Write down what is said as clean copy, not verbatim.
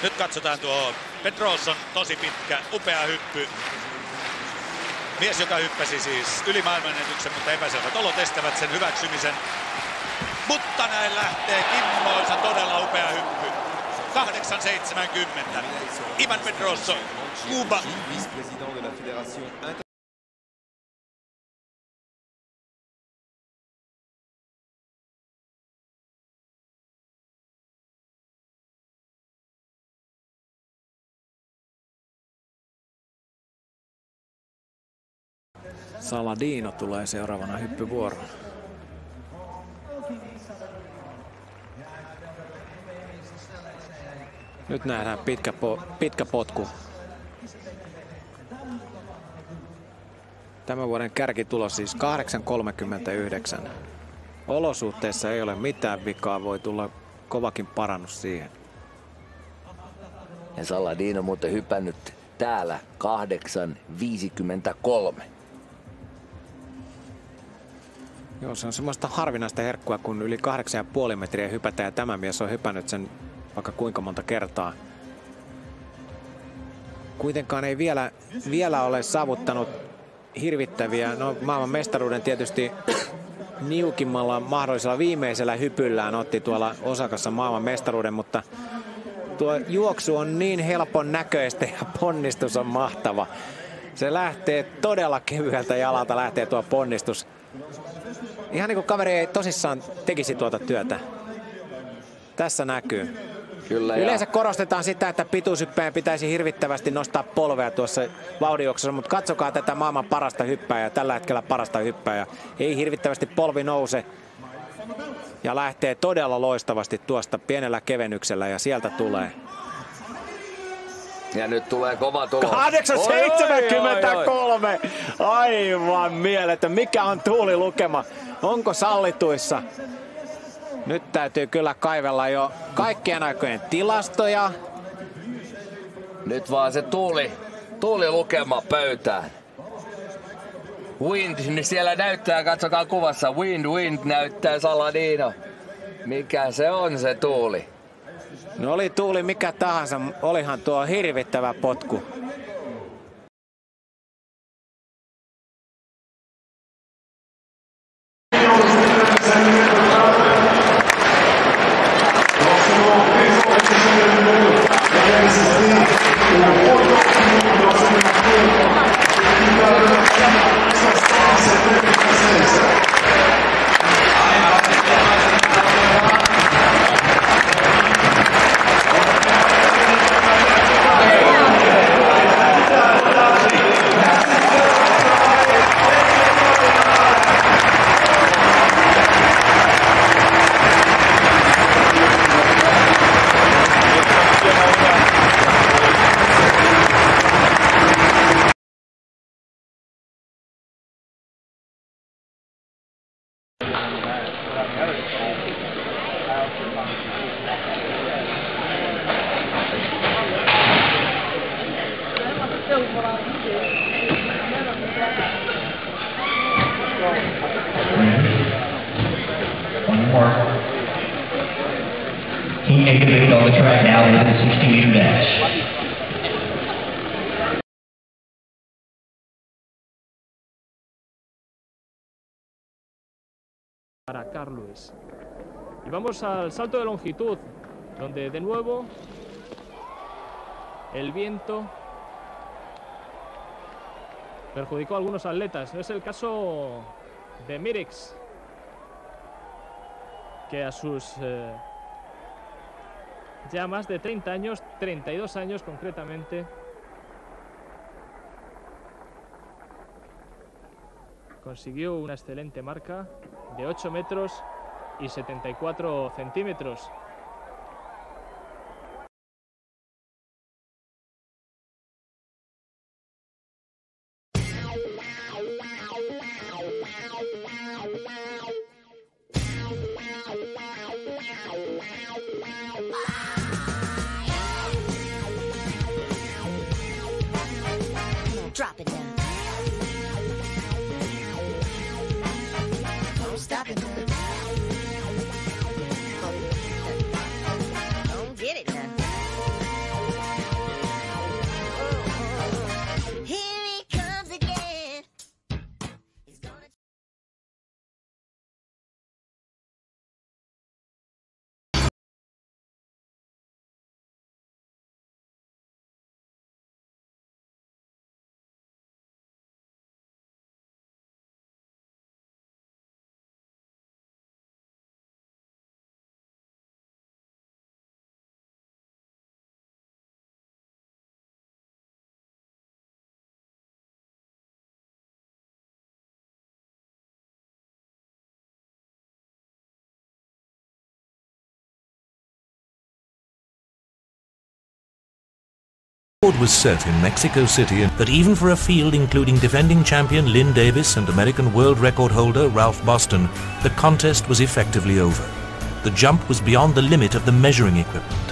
Nyt katsotaan tuo Pedroson tosi pitkä, upea hyppy. Mies, joka hyppäsi siis yli maailmanennätyksen, mutta epäselvät olot estävät sen hyväksymisen. Mutta näin lähtee Kimmoisen todella upea hyppy. 8.70. Ivan Pedroso, Kuuba. Saladino tulee seuraavana hyppyvuoroon. Nyt nähdään pitkä potku. Tämän vuoden kärkitulos siis 8.39. Olosuhteissa ei ole mitään vikaa, voi tulla kovakin parannus siihen. Ja Saladino muuten hypännyt täällä 8.53. Joo, se on semmoista harvinaista herkkua, kun yli 8,5 metriä hypätään ja tämä mies on hypännyt sen vaikka kuinka monta kertaa. Kuitenkaan ei vielä ole saavuttanut hirvittäviä, no maailman mestaruuden tietysti niukimmalla mahdollisella viimeisellä hypyllään otti tuolla Osakassa maailman mestaruuden, mutta tuo juoksu on niin helpon näköistä ja ponnistus on mahtava. Se lähtee todella kevyeltä jalalta, lähtee tuo ponnistus. Ihan niin kuin kaveri ei tosissaan tekisi tuota työtä. Tässä näkyy. Kyllä, yleensä korostetaan sitä, että pituushyppäjän pitäisi hirvittävästi nostaa polvea tuossa vauhdinjuoksussa, mutta katsokaa tätä maailman parasta hyppääjää, tällä hetkellä parasta hyppääjää. Ei hirvittävästi polvi nouse ja lähtee todella loistavasti tuosta pienellä kevennyksellä ja sieltä tulee. Ja nyt tulee kova tulos. 8.73! Aivan mieletön. Mikä on tuulilukema? Onko sallituissa? Nyt täytyy kyllä kaivella jo kaikkien aikojen tilastoja. Nyt vaan se tuulilukema pöytään. Wind, niin siellä näyttää, katsokaa kuvassa. Wind näyttää Saladino. Mikä se on se tuuli? No oli tuuli mikä tahansa, olihan tuo hirvittävä potku. Team activated on the track now in the 60-meter dash. Para Carlos. Y vamos al salto de longitud, donde de nuevo el viento perjudicó a algunos atletas. No es el caso de Mirex, que a sus ya más de 30 años, 32 años concretamente, consiguió una excelente marca de 8 metros y 74 centímetros. Drop it down. Don't stop it now. record was set in Mexico City that even for a field including defending champion Lynn Davis and American world record holder Ralph Boston, the contest was effectively over. The jump was beyond the limit of the measuring equipment.